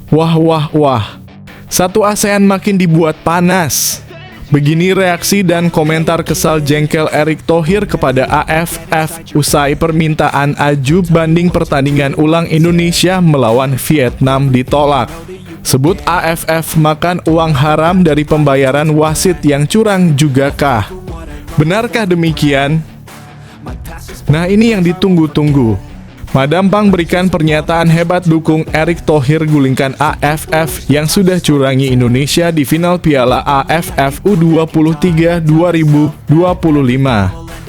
Wah wah wah, satu ASEAN makin dibuat panas. Begini reaksi dan komentar kesal jengkel Erick Thohir kepada AFF usai permintaan aju banding pertandingan ulang Indonesia melawan Vietnam ditolak. Sebut AFF makan uang haram dari pembayaran wasit yang curang juga kah? Benarkah demikian? Nah, ini yang ditunggu-tunggu. Madam Pang berikan pernyataan hebat dukung Erick Thohir gulingkan AFF yang sudah curangi Indonesia di final Piala AFF U23 2025.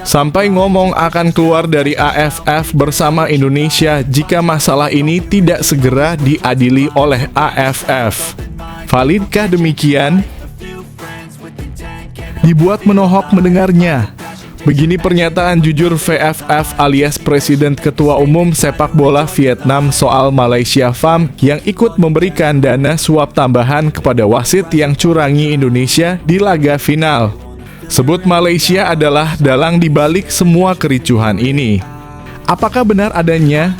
Sampai ngomong akan keluar dari AFF bersama Indonesia jika masalah ini tidak segera diadili oleh AFF. Validkah demikian? Dibuat menohok mendengarnya. Begini pernyataan jujur VFF alias Presiden Ketua Umum Sepak Bola Vietnam soal Malaysia FAM yang ikut memberikan dana suap tambahan kepada wasit yang curangi Indonesia di laga final. Sebut Malaysia adalah dalang di balik semua kericuhan ini. Apakah benar adanya?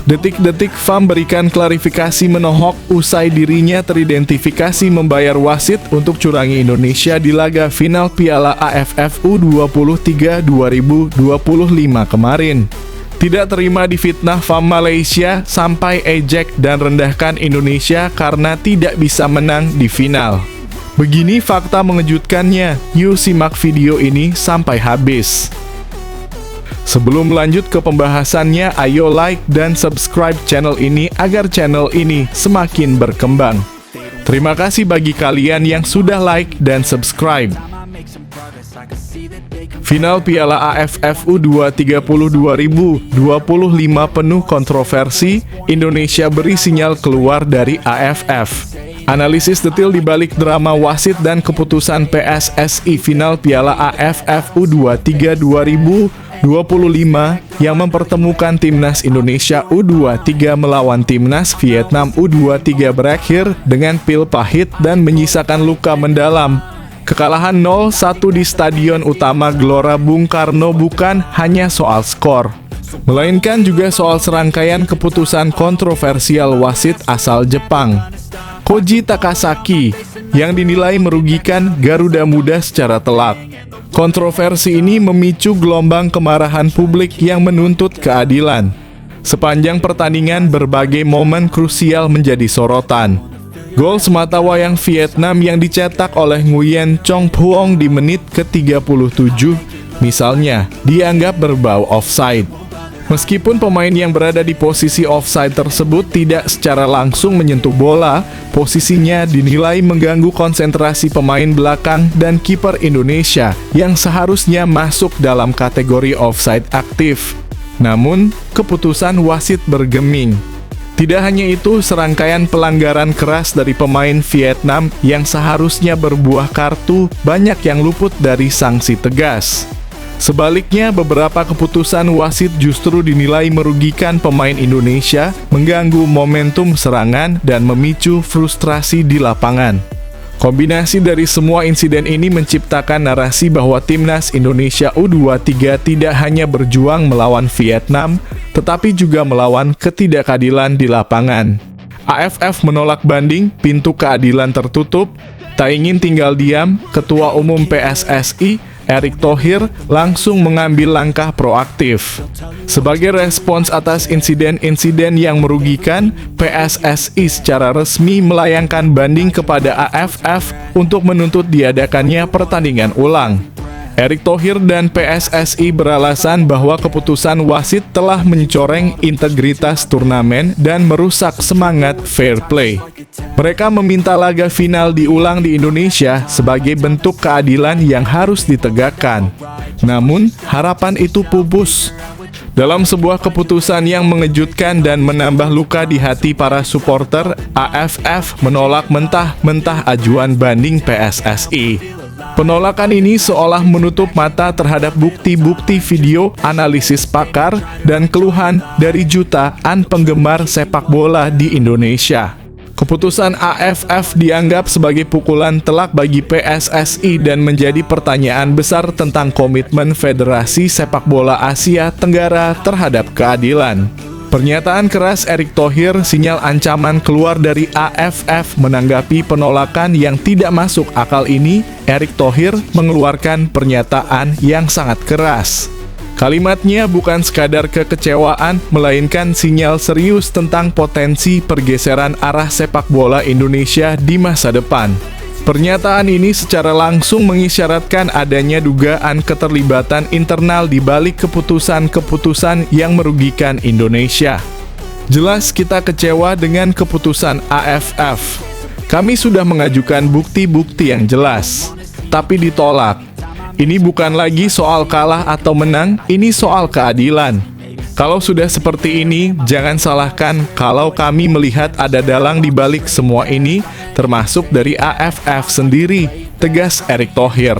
Detik-detik FAM berikan klarifikasi menohok usai dirinya teridentifikasi membayar wasit untuk curangi Indonesia di laga final Piala AFF U23 2025 kemarin. Tidak terima difitnah FAM Malaysia sampai ejek dan rendahkan Indonesia karena tidak bisa menang di final. Begini fakta mengejutkannya, yuk simak video ini sampai habis. Sebelum lanjut ke pembahasannya, ayo like dan subscribe channel ini agar channel ini semakin berkembang. Terima kasih bagi kalian yang sudah like dan subscribe. Final Piala AFF U23 2025 penuh kontroversi, Indonesia beri sinyal keluar dari AFF. Analisis detail di balik drama wasit dan keputusan PSSI final Piala AFF U23 2025 yang mempertemukan Timnas Indonesia U23 melawan Timnas Vietnam U23 berakhir dengan pil pahit dan menyisakan luka mendalam. Kekalahan 0-1 di Stadion Utama Gelora Bung Karno bukan hanya soal skor, melainkan juga soal serangkaian keputusan kontroversial wasit asal Jepang, Koji Takasaki, yang dinilai merugikan Garuda Muda secara telak. Kontroversi ini memicu gelombang kemarahan publik yang menuntut keadilan. Sepanjang pertandingan, berbagai momen krusial menjadi sorotan. Gol sematawayang Vietnam yang dicetak oleh Nguyen Chong Phuong di menit ke-37, misalnya, dianggap berbau offside. Meskipun pemain yang berada di posisi offside tersebut tidak secara langsung menyentuh bola, posisinya dinilai mengganggu konsentrasi pemain belakang dan kiper Indonesia yang seharusnya masuk dalam kategori offside aktif. Namun, keputusan wasit bergeming. Tidak hanya itu, serangkaian pelanggaran keras dari pemain Vietnam yang seharusnya berbuah kartu banyak yang luput dari sanksi tegas. Sebaliknya, beberapa keputusan wasit justru dinilai merugikan pemain Indonesia, mengganggu momentum serangan, dan memicu frustrasi di lapangan. Kombinasi dari semua insiden ini menciptakan narasi bahwa Timnas Indonesia U23 tidak hanya berjuang melawan Vietnam, tetapi juga melawan ketidakadilan di lapangan. AFF menolak banding, pintu keadilan tertutup, tak ingin tinggal diam, Ketua Umum PSSI Erick Thohir langsung mengambil langkah proaktif. Sebagai respons atas insiden-insiden yang merugikan, PSSI secara resmi melayangkan banding kepada AFF untuk menuntut diadakannya pertandingan ulang. Erick Thohir dan PSSI beralasan bahwa keputusan wasit telah mencoreng integritas turnamen dan merusak semangat fair play. Mereka meminta laga final diulang di Indonesia sebagai bentuk keadilan yang harus ditegakkan. Namun, harapan itu pupus. Dalam sebuah keputusan yang mengejutkan dan menambah luka di hati para supporter, AFF menolak mentah-mentah ajuan banding PSSI. Penolakan ini seolah menutup mata terhadap bukti-bukti video, analisis pakar, dan keluhan dari jutaan penggemar sepak bola di Indonesia. Keputusan AFF dianggap sebagai pukulan telak bagi PSSI dan menjadi pertanyaan besar tentang komitmen Federasi Sepak Bola Asia Tenggara terhadap keadilan. Pernyataan keras Erick Thohir sinyal ancaman keluar dari AFF. Menanggapi penolakan yang tidak masuk akal ini, Erick Thohir mengeluarkan pernyataan yang sangat keras. Kalimatnya bukan sekadar kekecewaan, melainkan sinyal serius tentang potensi pergeseran arah sepak bola Indonesia di masa depan. Pernyataan ini secara langsung mengisyaratkan adanya dugaan keterlibatan internal di balik keputusan-keputusan yang merugikan Indonesia. Jelas kita kecewa dengan keputusan AFF. Kami sudah mengajukan bukti-bukti yang jelas, tapi ditolak. Ini bukan lagi soal kalah atau menang, ini soal keadilan. Kalau sudah seperti ini, jangan salahkan kalau kami melihat ada dalang di balik semua ini, termasuk dari AFF sendiri, tegas Erick Thohir.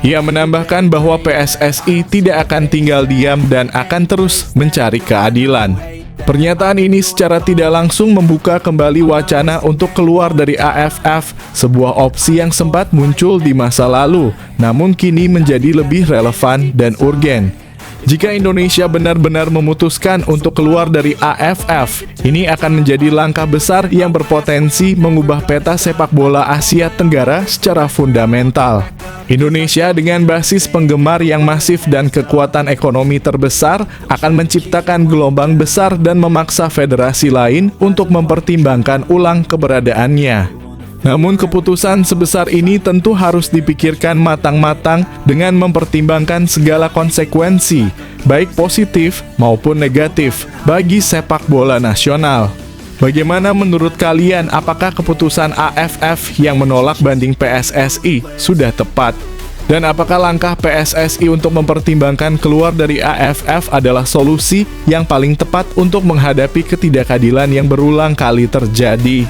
Ia menambahkan bahwa PSSI tidak akan tinggal diam dan akan terus mencari keadilan. Pernyataan ini secara tidak langsung membuka kembali wacana untuk keluar dari AFF, sebuah opsi yang sempat muncul di masa lalu, namun kini menjadi lebih relevan dan urgen. Jika Indonesia benar-benar memutuskan untuk keluar dari AFF, ini akan menjadi langkah besar yang berpotensi mengubah peta sepak bola Asia Tenggara secara fundamental. Indonesia dengan basis penggemar yang masif dan kekuatan ekonomi terbesar akan menciptakan gelombang besar dan memaksa federasi lain untuk mempertimbangkan ulang keberadaannya. Namun keputusan sebesar ini tentu harus dipikirkan matang-matang dengan mempertimbangkan segala konsekuensi, baik positif maupun negatif, bagi sepak bola nasional. Bagaimana menurut kalian, apakah keputusan AFF yang menolak banding PSSI sudah tepat? Dan apakah langkah PSSI untuk mempertimbangkan keluar dari AFF adalah solusi yang paling tepat untuk menghadapi ketidakadilan yang berulang kali terjadi?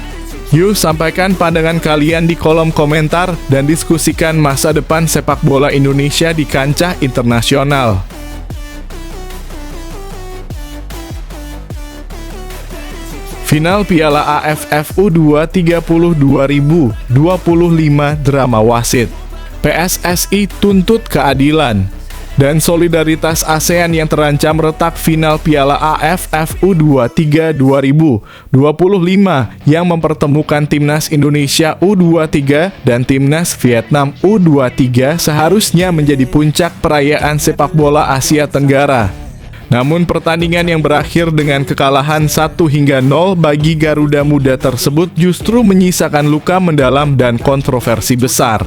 Yuk sampaikan pandangan kalian di kolom komentar dan diskusikan masa depan sepak bola Indonesia di kancah internasional. Final Piala AFF U20 2025 drama wasit. PSSI tuntut keadilan. Dan solidaritas ASEAN yang terancam retak final Piala AFF U23 2025 yang mempertemukan Timnas Indonesia U23 dan Timnas Vietnam U23 seharusnya menjadi puncak perayaan sepak bola Asia Tenggara. Namun pertandingan yang berakhir dengan kekalahan 1-0 bagi Garuda Muda tersebut justru menyisakan luka mendalam dan kontroversi besar.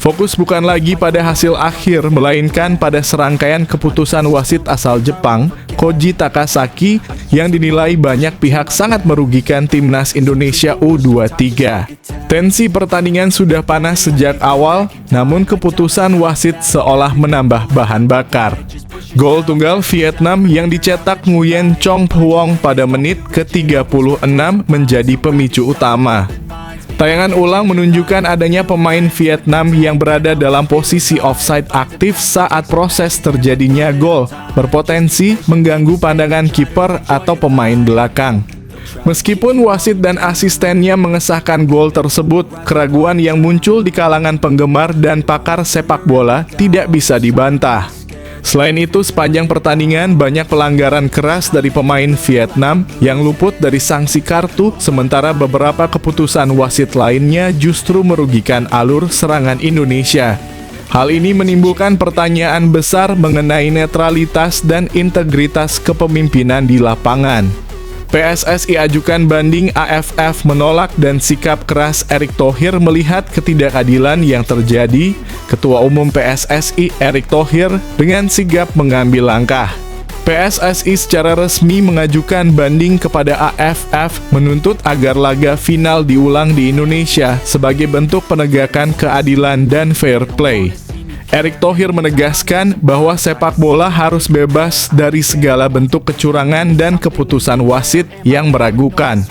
Fokus bukan lagi pada hasil akhir, melainkan pada serangkaian keputusan wasit asal Jepang, Koji Takasaki, yang dinilai banyak pihak sangat merugikan Timnas Indonesia U23. Tensi pertandingan sudah panas sejak awal, namun keputusan wasit seolah menambah bahan bakar. Gol tunggal Vietnam yang dicetak Nguyen Chong Phuong pada menit ke-36 menjadi pemicu utama. Tayangan ulang menunjukkan adanya pemain Vietnam yang berada dalam posisi offside aktif saat proses terjadinya gol, berpotensi mengganggu pandangan kiper atau pemain belakang. Meskipun wasit dan asistennya mengesahkan gol tersebut, keraguan yang muncul di kalangan penggemar dan pakar sepak bola tidak bisa dibantah. Selain itu, sepanjang pertandingan banyak pelanggaran keras dari pemain Vietnam yang luput dari sanksi kartu, sementara beberapa keputusan wasit lainnya justru merugikan alur serangan Indonesia. Hal ini menimbulkan pertanyaan besar mengenai netralitas dan integritas kepemimpinan di lapangan. PSSI ajukan banding, AFF menolak, dan sikap keras Erick Thohir melihat ketidakadilan yang terjadi. Ketua Umum PSSI Erick Thohir dengan sigap mengambil langkah. PSSI secara resmi mengajukan banding kepada AFF menuntut agar laga final diulang di Indonesia sebagai bentuk penegakan keadilan dan fair play. Erick Thohir menegaskan bahwa sepak bola harus bebas dari segala bentuk kecurangan dan keputusan wasit yang meragukan.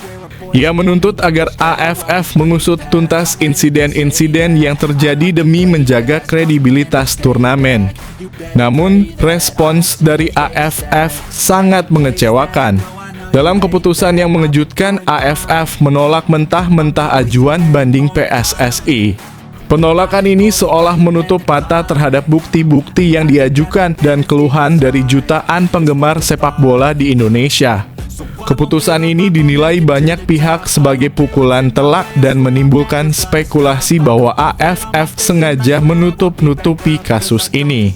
Ia menuntut agar AFF mengusut tuntas insiden-insiden yang terjadi demi menjaga kredibilitas turnamen. Namun, respons dari AFF sangat mengecewakan. Dalam keputusan yang mengejutkan, AFF menolak mentah-mentah ajuan banding PSSI. Penolakan ini seolah menutup mata terhadap bukti-bukti yang diajukan dan keluhan dari jutaan penggemar sepak bola di Indonesia. Keputusan ini dinilai banyak pihak sebagai pukulan telak dan menimbulkan spekulasi bahwa AFF sengaja menutup-nutupi kasus ini.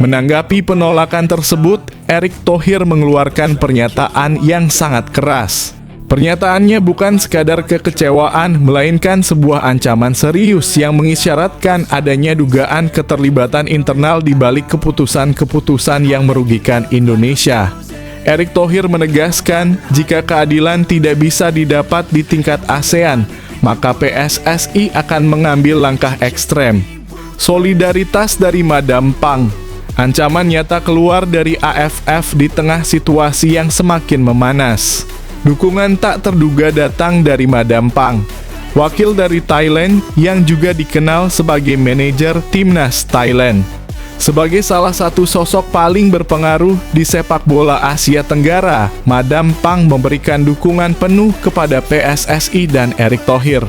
Menanggapi penolakan tersebut, Erick Thohir mengeluarkan pernyataan yang sangat keras. Pernyataannya bukan sekadar kekecewaan, melainkan sebuah ancaman serius yang mengisyaratkan adanya dugaan keterlibatan internal di balik keputusan-keputusan yang merugikan Indonesia. Erick Thohir menegaskan, jika keadilan tidak bisa didapat di tingkat ASEAN, maka PSSI akan mengambil langkah ekstrem. Solidaritas dari Madam Pang. Ancaman nyata keluar dari AFF di tengah situasi yang semakin memanas. Dukungan tak terduga datang dari Madam Pang, wakil dari Thailand yang juga dikenal sebagai manajer Timnas Thailand. Sebagai salah satu sosok paling berpengaruh di sepak bola Asia Tenggara, Madam Pang memberikan dukungan penuh kepada PSSI dan Erick Thohir.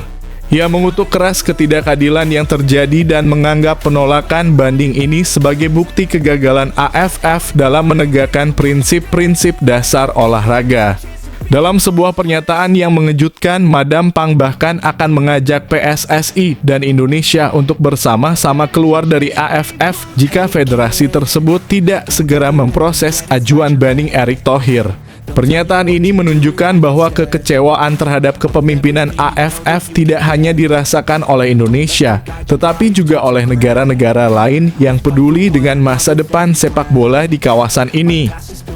Ia mengutuk keras ketidakadilan yang terjadi dan menganggap penolakan banding ini sebagai bukti kegagalan AFF dalam menegakkan prinsip-prinsip dasar olahraga. Dalam sebuah pernyataan yang mengejutkan, Madam Pang bahkan akan mengajak PSSI dan Indonesia untuk bersama-sama keluar dari AFF jika federasi tersebut tidak segera memproses ajuan banding Erick Thohir. Pernyataan ini menunjukkan bahwa kekecewaan terhadap kepemimpinan AFF tidak hanya dirasakan oleh Indonesia, tetapi juga oleh negara-negara lain yang peduli dengan masa depan sepak bola di kawasan ini.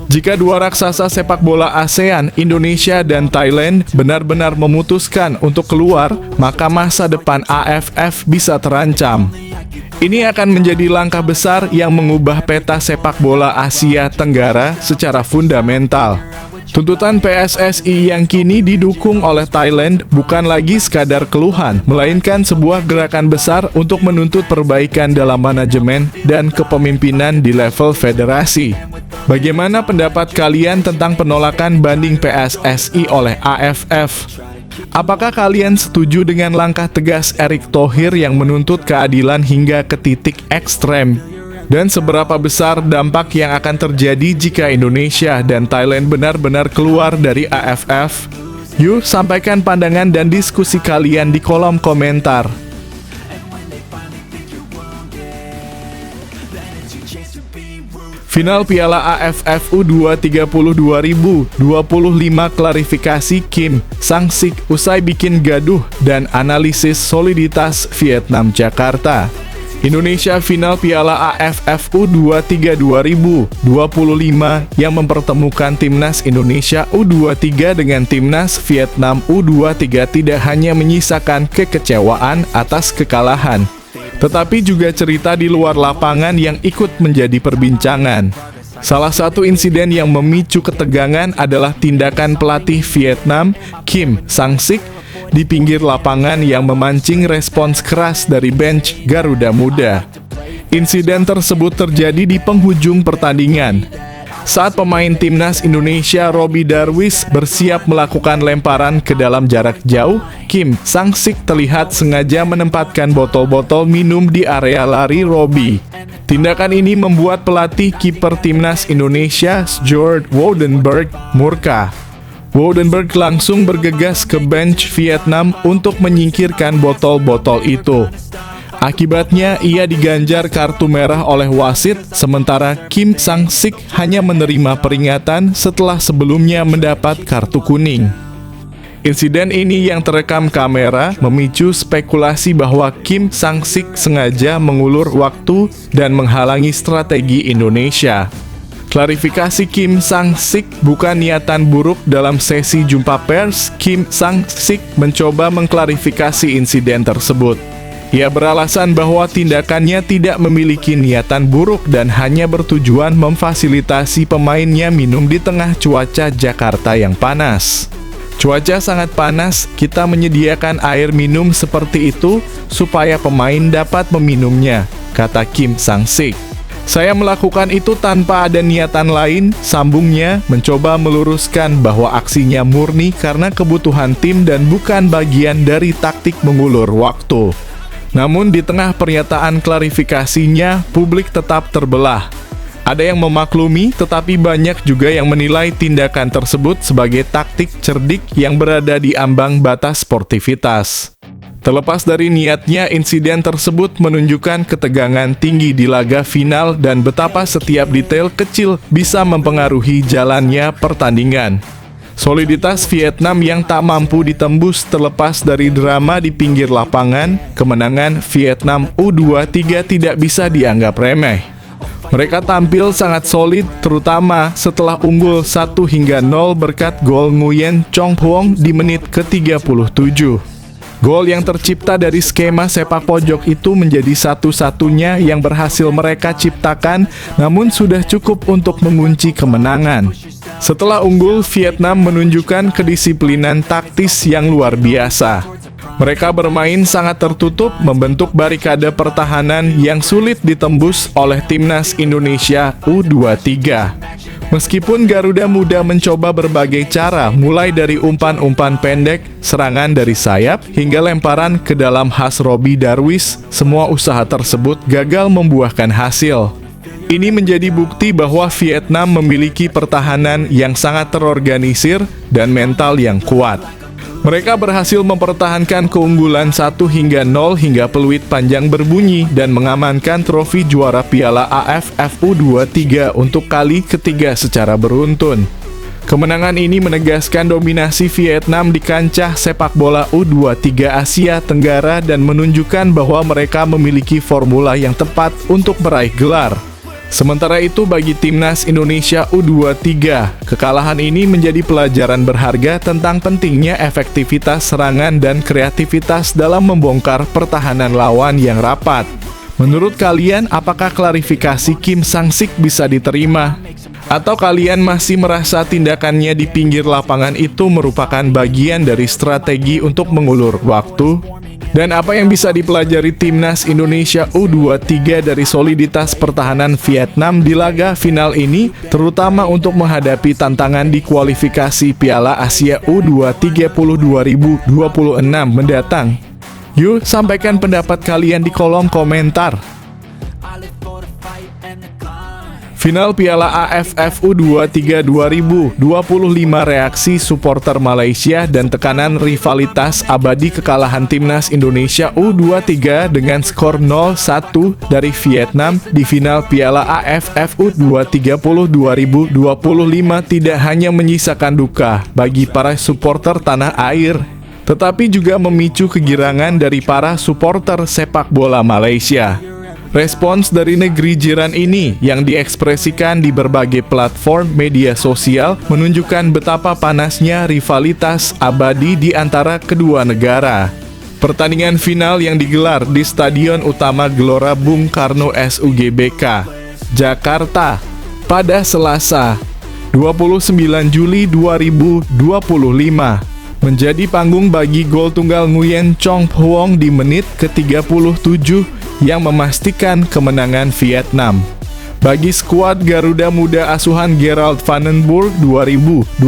Jika dua raksasa sepak bola ASEAN, Indonesia dan Thailand benar-benar memutuskan untuk keluar, maka masa depan AFF bisa terancam. Ini akan menjadi langkah besar yang mengubah peta sepak bola Asia Tenggara secara fundamental. Tuntutan PSSI yang kini didukung oleh Thailand bukan lagi sekadar keluhan, melainkan sebuah gerakan besar untuk menuntut perbaikan dalam manajemen dan kepemimpinan di level federasi. Bagaimana pendapat kalian tentang penolakan banding PSSI oleh AFF? Apakah kalian setuju dengan langkah tegas Erick Thohir yang menuntut keadilan hingga ke titik ekstrem? Dan seberapa besar dampak yang akan terjadi jika Indonesia dan Thailand benar-benar keluar dari AFF? Yuk, sampaikan pandangan dan diskusi kalian di kolom komentar. Final Piala AFF U20 2025 klarifikasi Kim Sang-sik usai bikin gaduh dan analisis soliditas Vietnam Jakarta. Indonesia final Piala AFF U23 2025 yang mempertemukan Timnas Indonesia U23 dengan Timnas Vietnam U23 tidak hanya menyisakan kekecewaan atas kekalahan, tetapi juga cerita di luar lapangan yang ikut menjadi perbincangan. Salah satu insiden yang memicu ketegangan adalah tindakan pelatih Vietnam, Kim Sang-sik, di pinggir lapangan yang memancing respons keras dari bench Garuda Muda. Insiden tersebut terjadi di penghujung pertandingan. Saat pemain Timnas Indonesia Robby Darwish bersiap melakukan lemparan ke dalam jarak jauh, Kim Sang-sik terlihat sengaja menempatkan botol-botol minum di area lari Robby. Tindakan ini membuat pelatih kiper Timnas Indonesia, Sjoerd Woudenberg, murka. Woudenberg langsung bergegas ke bench Vietnam untuk menyingkirkan botol-botol itu. Akibatnya, ia diganjar kartu merah oleh wasit, sementara Kim Sang-sik hanya menerima peringatan setelah sebelumnya mendapat kartu kuning. Insiden ini yang terekam kamera memicu spekulasi bahwa Kim Sang-sik sengaja mengulur waktu dan menghalangi strategi Indonesia. Klarifikasi Kim Sang-sik bukan niatan buruk. Dalam sesi jumpa pers, Kim Sang-sik mencoba mengklarifikasi insiden tersebut. Ia beralasan bahwa tindakannya tidak memiliki niatan buruk dan hanya bertujuan memfasilitasi pemainnya minum di tengah cuaca Jakarta yang panas. Cuaca sangat panas, kita menyediakan air minum seperti itu supaya pemain dapat meminumnya, kata Kim Sang-sik. Saya melakukan itu tanpa ada niatan lain, sambungnya, mencoba meluruskan bahwa aksinya murni karena kebutuhan tim dan bukan bagian dari taktik mengulur waktu. Namun di tengah pernyataan klarifikasinya, publik tetap terbelah. Ada yang memaklumi, tetapi banyak juga yang menilai tindakan tersebut sebagai taktik cerdik yang berada di ambang batas sportivitas. Terlepas dari niatnya, insiden tersebut menunjukkan ketegangan tinggi di laga final dan betapa setiap detail kecil bisa mempengaruhi jalannya pertandingan. Soliditas Vietnam yang tak mampu ditembus terlepas dari drama di pinggir lapangan, kemenangan Vietnam U23 tidak bisa dianggap remeh. Mereka tampil sangat solid, terutama setelah unggul 1-0 berkat gol Nguyen Chong Phuong di menit ke-37. Gol yang tercipta dari skema sepak pojok itu menjadi satu-satunya yang berhasil mereka ciptakan, namun sudah cukup untuk mengunci kemenangan. Setelah unggul, Vietnam menunjukkan kedisiplinan taktis yang luar biasa. Mereka bermain sangat tertutup, membentuk barikade pertahanan yang sulit ditembus oleh timnas Indonesia U23. Meskipun Garuda Muda mencoba berbagai cara, mulai dari umpan-umpan pendek, serangan dari sayap, hingga lemparan ke dalam khas Robbie Darwish, semua usaha tersebut gagal membuahkan hasil. Ini menjadi bukti bahwa Vietnam memiliki pertahanan yang sangat terorganisir dan mental yang kuat. Mereka berhasil mempertahankan keunggulan 1-0 hingga peluit panjang berbunyi dan mengamankan trofi juara Piala AFF U23 untuk kali ketiga secara beruntun. Kemenangan ini menegaskan dominasi Vietnam di kancah sepak bola U23 Asia Tenggara dan menunjukkan bahwa mereka memiliki formula yang tepat untuk meraih gelar. Sementara itu bagi timnas Indonesia U23, kekalahan ini menjadi pelajaran berharga tentang pentingnya efektivitas serangan dan kreativitas dalam membongkar pertahanan lawan yang rapat. Menurut kalian, apakah klarifikasi Kim Sang-sik bisa diterima? Atau kalian masih merasa tindakannya di pinggir lapangan itu merupakan bagian dari strategi untuk mengulur waktu? Dan apa yang bisa dipelajari timnas Indonesia U23 dari soliditas pertahanan Vietnam di laga final ini, terutama untuk menghadapi tantangan di kualifikasi Piala Asia U23 2026 mendatang? Yuk, sampaikan pendapat kalian di kolom komentar. Final Piala AFF U23 2025, reaksi supporter Malaysia dan tekanan rivalitas abadi kekalahan timnas Indonesia U23 dengan skor 0-1 dari Vietnam di final Piala AFF U23 2025 tidak hanya menyisakan duka bagi para supporter tanah air, tetapi juga memicu kegirangan dari para supporter sepak bola Malaysia. Respons dari negeri jiran ini yang diekspresikan di berbagai platform media sosial menunjukkan betapa panasnya rivalitas abadi di antara kedua negara. Pertandingan final yang digelar di Stadion Utama Gelora Bung Karno SUGBK, Jakarta, pada Selasa, 29 Juli 2025, menjadi panggung bagi gol tunggal Nguyen Chong Phuong di menit ke-37 yang memastikan kemenangan Vietnam. Bagi skuad Garuda Muda asuhan Gerald Vandenberg 2025,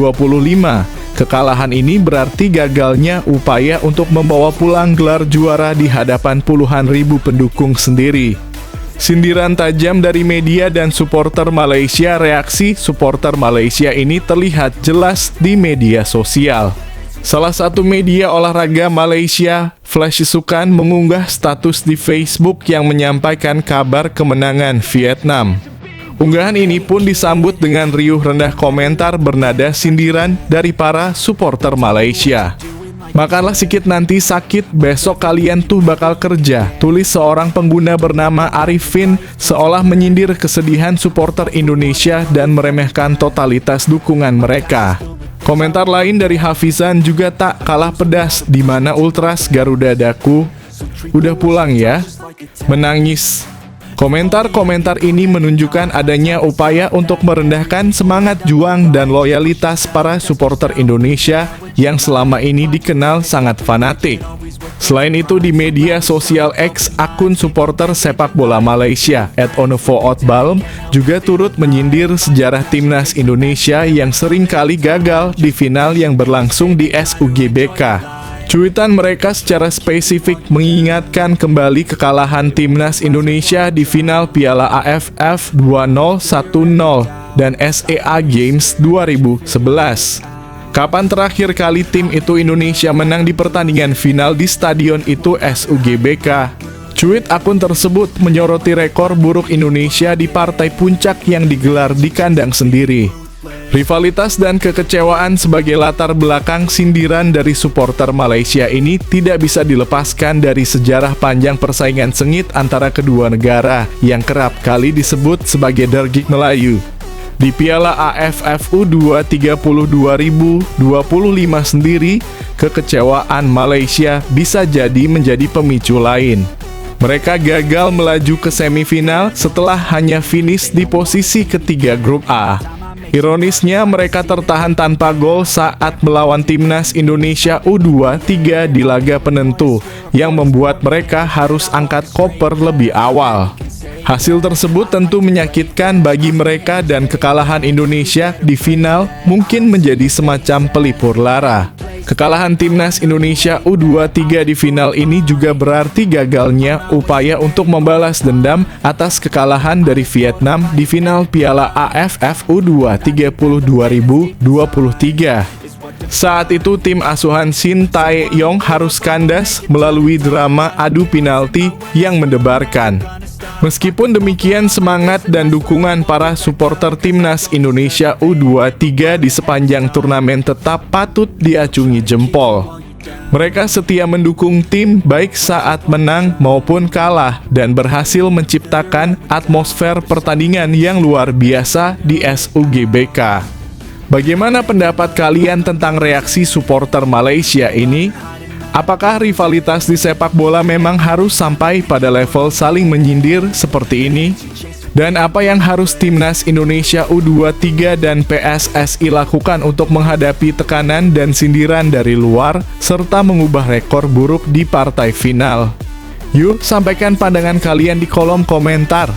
kekalahan ini berarti gagalnya upaya untuk membawa pulang gelar juara di hadapan puluhan ribu pendukung sendiri. Sindiran tajam dari media dan supporter Malaysia. Reaksi supporter Malaysia ini terlihat jelas di media sosial. Salah satu media olahraga Malaysia, Flash Sukan, mengunggah status di Facebook yang menyampaikan kabar kemenangan Vietnam. Unggahan ini pun disambut dengan riuh rendah komentar bernada sindiran dari para supporter Malaysia. Makanlah sikit nanti sakit, besok kalian tuh bakal kerja, tulis seorang pengguna bernama Arifin, seolah menyindir kesedihan supporter Indonesia dan meremehkan totalitas dukungan mereka. Komentar lain dari Hafizan juga tak kalah pedas, di mana Ultras Garuda Daku udah pulang ya, menangis. Komentar-komentar ini menunjukkan adanya upaya untuk merendahkan semangat juang dan loyalitas para supporter Indonesia yang selama ini dikenal sangat fanatik. Selain itu, di media sosial X, akun supporter sepak bola Malaysia @onovootbalm juga turut menyindir sejarah timnas Indonesia yang sering kali gagal di final yang berlangsung di SUGBK. Cuitan mereka secara spesifik mengingatkan kembali kekalahan timnas Indonesia di final Piala AFF 2010 dan SEA Games 2011. Kapan terakhir kali tim itu Indonesia menang di pertandingan final di stadion itu SUGBK? Cuit akun tersebut menyoroti rekor buruk Indonesia di partai puncak yang digelar di kandang sendiri. Rivalitas dan kekecewaan sebagai latar belakang sindiran dari supporter Malaysia ini tidak bisa dilepaskan dari sejarah panjang persaingan sengit antara kedua negara yang kerap kali disebut sebagai dergik Melayu. Di Piala AFF U20 2025 sendiri, kekecewaan Malaysia bisa jadi menjadi pemicu lain. Mereka gagal melaju ke semifinal setelah hanya finish di posisi ketiga grup A. Ironisnya, mereka tertahan tanpa gol saat melawan timnas Indonesia U23 di laga penentu, yang membuat mereka harus angkat koper lebih awal. Hasil tersebut tentu menyakitkan bagi mereka dan kekalahan Indonesia di final mungkin menjadi semacam pelipur lara. Kekalahan timnas Indonesia U23 di final ini juga berarti gagalnya upaya untuk membalas dendam atas kekalahan dari Vietnam di final Piala AFF U20 2023. Saat itu tim asuhan Shin Tae-yong harus kandas melalui drama adu penalti yang mendebarkan. Meskipun demikian, semangat dan dukungan para supporter timnas Indonesia U23 di sepanjang turnamen tetap patut diacungi jempol. Mereka setia mendukung tim baik saat menang maupun kalah dan berhasil menciptakan atmosfer pertandingan yang luar biasa di SUGBK. Bagaimana pendapat kalian tentang reaksi supporter Malaysia ini? Apakah rivalitas di sepak bola memang harus sampai pada level saling menyindir seperti ini? Dan apa yang harus timnas Indonesia U23 dan PSSI lakukan untuk menghadapi tekanan dan sindiran dari luar, serta mengubah rekor buruk di partai final? Yuk, sampaikan pandangan kalian di kolom komentar.